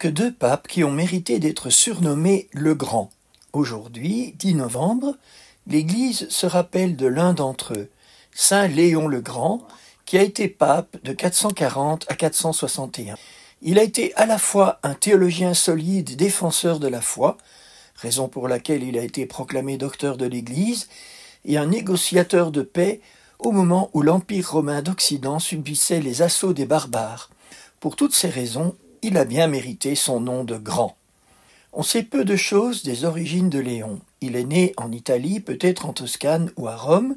que deux papes qui ont mérité d'être surnommés le Grand. Aujourd'hui, 10 novembre, l'Église se rappelle de l'un d'entre eux, Saint Léon le Grand, qui a été pape de 440 à 461. Il a été à la fois un théologien solide et défenseur de la foi, raison pour laquelle il a été proclamé docteur de l'Église, et un négociateur de paix au moment où l'Empire romain d'Occident subissait les assauts des barbares. Pour toutes ces raisons, il a bien mérité son nom de grand. On sait peu de choses des origines de Léon. Il est né en Italie, peut-être en Toscane ou à Rome,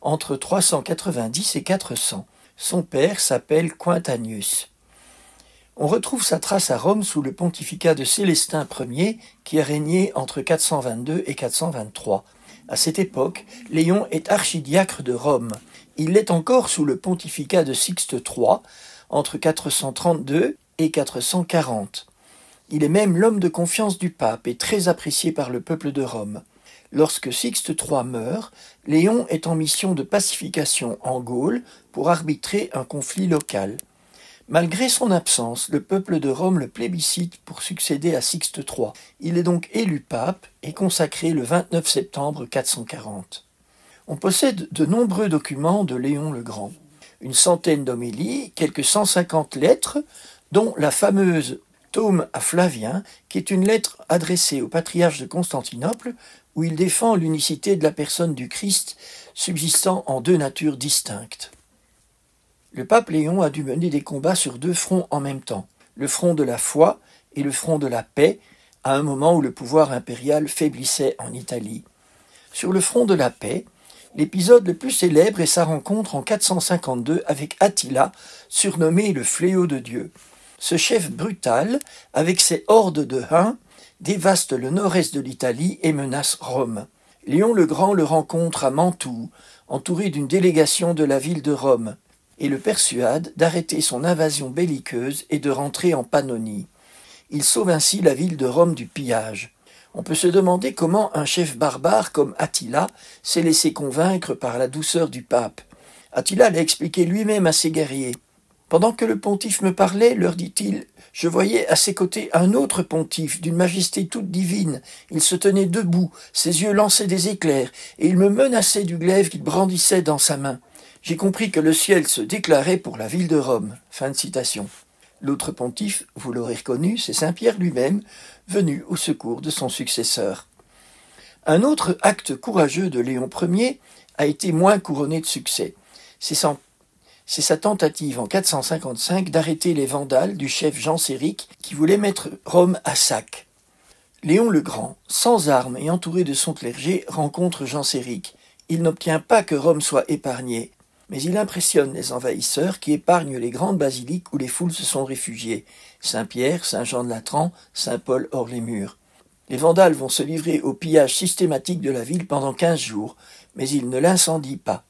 entre 390 et 400. Son père s'appelle Quintanius. On retrouve sa trace à Rome sous le pontificat de Célestin Ier, qui a régné entre 422 et 423. À cette époque, Léon est archidiacre de Rome. Il l'est encore sous le pontificat de Sixte III, entre 432 et 440. Il est même l'homme de confiance du pape et très apprécié par le peuple de Rome. Lorsque Sixte III meurt, Léon est en mission de pacification en Gaule pour arbitrer un conflit local. Malgré son absence, le peuple de Rome le plébiscite pour succéder à Sixte III. Il est donc élu pape et consacré le 29 septembre 440. On possède de nombreux documents de Léon le Grand. Une centaine d'homélies, quelques 150 lettres, dont la fameuse Tome à Flavien, qui est une lettre adressée au patriarche de Constantinople, où il défend l'unicité de la personne du Christ, subsistant en deux natures distinctes. Le pape Léon a dû mener des combats sur deux fronts en même temps, le front de la foi et le front de la paix, à un moment où le pouvoir impérial faiblissait en Italie. Sur le front de la paix, l'épisode le plus célèbre est sa rencontre en 452 avec Attila, surnommé le Fléau de Dieu. Ce chef brutal, avec ses hordes de Huns, dévaste le nord-est de l'Italie et menace Rome. Léon le Grand le rencontre à Mantoue, entouré d'une délégation de la ville de Rome, et le persuade d'arrêter son invasion belliqueuse et de rentrer en Pannonie. Il sauve ainsi la ville de Rome du pillage. On peut se demander comment un chef barbare comme Attila s'est laissé convaincre par la douceur du pape. Attila l'a expliqué lui-même à ses guerriers. Pendant que le pontife me parlait, leur dit-il, je voyais à ses côtés un autre pontife, d'une majesté toute divine. Il se tenait debout, ses yeux lançaient des éclairs, et il me menaçait du glaive qu'il brandissait dans sa main. J'ai compris que le ciel se déclarait pour la ville de Rome. Fin de citation. L'autre pontife, vous l'aurez reconnu, c'est Saint Pierre lui-même, venu au secours de son successeur. Un autre acte courageux de Léon Ier a été moins couronné de succès. C'est sa tentative en 455 d'arrêter les Vandales du chef Genséric qui voulait mettre Rome à sac. Léon le Grand, sans armes et entouré de son clergé, rencontre Genséric. Il n'obtient pas que Rome soit épargnée, mais il impressionne les envahisseurs qui épargnent les grandes basiliques où les foules se sont réfugiées, Saint-Pierre, Saint-Jean-de-Latran, Saint-Paul hors les murs. Les Vandales vont se livrer au pillage systématique de la ville pendant 15 jours, mais ils ne l'incendient pas.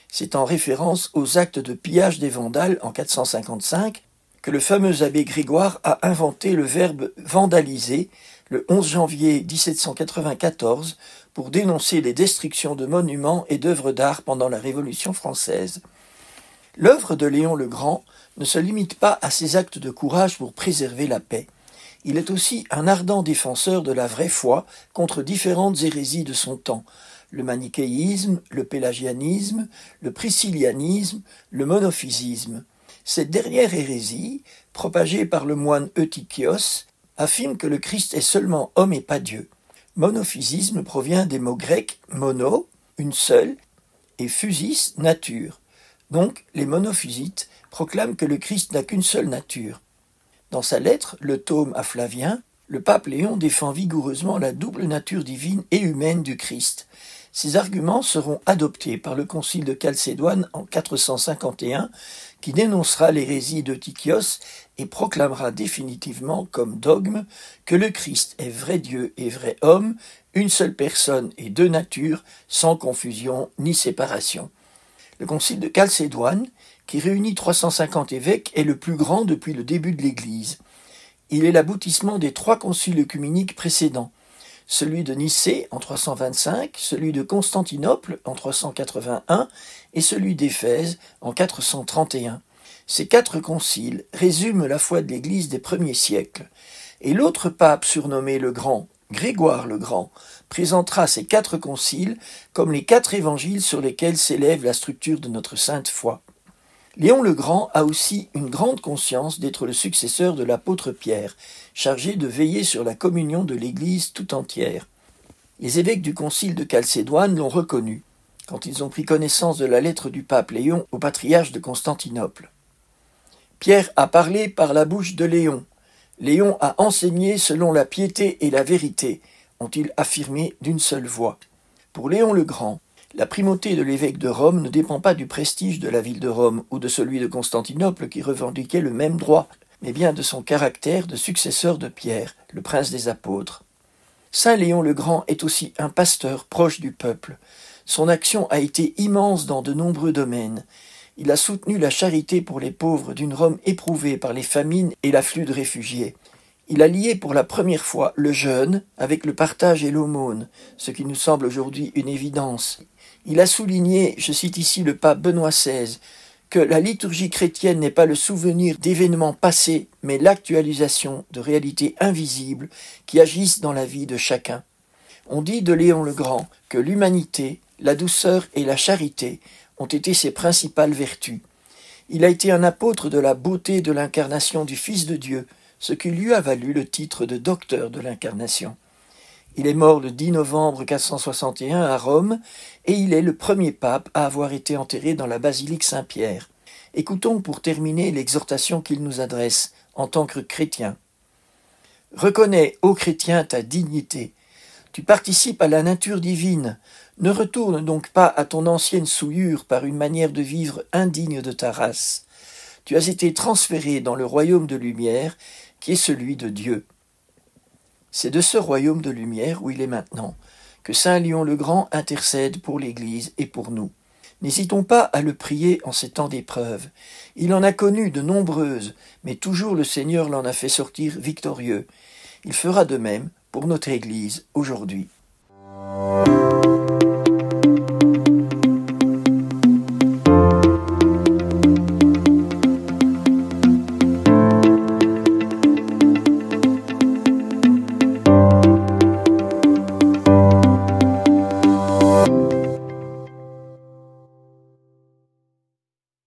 C'est en référence aux actes de pillage des Vandales en 455 que le fameux abbé Grégoire a inventé le verbe « vandaliser » le 11 janvier 1794 pour dénoncer les destructions de monuments et d'œuvres d'art pendant la Révolution française. L'œuvre de Léon le Grand ne se limite pas à ses actes de courage pour préserver la paix. Il est aussi un ardent défenseur de la vraie foi contre différentes hérésies de son temps, le manichéisme, le pélagianisme, le priscillianisme, le monophysisme. Cette dernière hérésie, propagée par le moine Eutychios, affirme que le Christ est seulement homme et pas Dieu. Monophysisme provient des mots grecs mono, une seule, et physis, nature. Donc, les monophysites proclament que le Christ n'a qu'une seule nature. Dans sa lettre, le tome à Flavien, le pape Léon défend vigoureusement la double nature divine et humaine du Christ. Ces arguments seront adoptés par le concile de Chalcédoine en 451, qui dénoncera l'hérésie d'Eutychios et proclamera définitivement comme dogme que le Christ est vrai Dieu et vrai homme, une seule personne et deux natures, sans confusion ni séparation. Le concile de Chalcédoine, qui réunit 350 évêques, est le plus grand depuis le début de l'Église. Il est l'aboutissement des 3 conciles œcuméniques précédents, celui de Nicée en 325, celui de Constantinople en 381 et celui d'Éphèse en 431. Ces 4 conciles résument la foi de l'Église des premiers siècles. Et l'autre pape surnommé le Grand, Grégoire le Grand, présentera ces 4 conciles comme les 4 évangiles sur lesquels s'élève la structure de notre sainte foi. Léon le Grand a aussi une grande conscience d'être le successeur de l'apôtre Pierre, chargé de veiller sur la communion de l'Église tout entière. Les évêques du concile de Chalcédoine l'ont reconnu, quand ils ont pris connaissance de la lettre du pape Léon au patriarche de Constantinople. Pierre a parlé par la bouche de Léon. Léon a enseigné selon la piété et la vérité, ont-ils affirmé d'une seule voix. Pour Léon le Grand, la primauté de l'évêque de Rome ne dépend pas du prestige de la ville de Rome ou de celui de Constantinople qui revendiquait le même droit, mais bien de son caractère de successeur de Pierre, le prince des apôtres. Saint Léon le Grand est aussi un pasteur proche du peuple. Son action a été immense dans de nombreux domaines. Il a soutenu la charité pour les pauvres d'une Rome éprouvée par les famines et l'afflux de réfugiés. Il a lié pour la première fois le jeûne avec le partage et l'aumône, ce qui nous semble aujourd'hui une évidence. Il a souligné, je cite ici le pape Benoît XVI, que la liturgie chrétienne n'est pas le souvenir d'événements passés, mais l'actualisation de réalités invisibles qui agissent dans la vie de chacun. On dit de Léon le Grand que l'humanité, la douceur et la charité ont été ses principales vertus. Il a été un apôtre de la beauté de l'incarnation du Fils de Dieu, ce qui lui a valu le titre de docteur de l'incarnation. Il est mort le 10 novembre 461 à Rome et il est le premier pape à avoir été enterré dans la basilique Saint-Pierre. Écoutons pour terminer l'exhortation qu'il nous adresse en tant que chrétiens. « Reconnais, ô chrétien, ta dignité. Tu participes à la nature divine. Ne retourne donc pas à ton ancienne souillure par une manière de vivre indigne de ta race. Tu as été transféré dans le royaume de lumière qui est celui de Dieu. » C'est de ce royaume de lumière où il est maintenant que Saint Léon le Grand intercède pour l'Église et pour nous. N'hésitons pas à le prier en ces temps d'épreuve. Il en a connu de nombreuses, mais toujours le Seigneur l'en a fait sortir victorieux. Il fera de même pour notre Église aujourd'hui.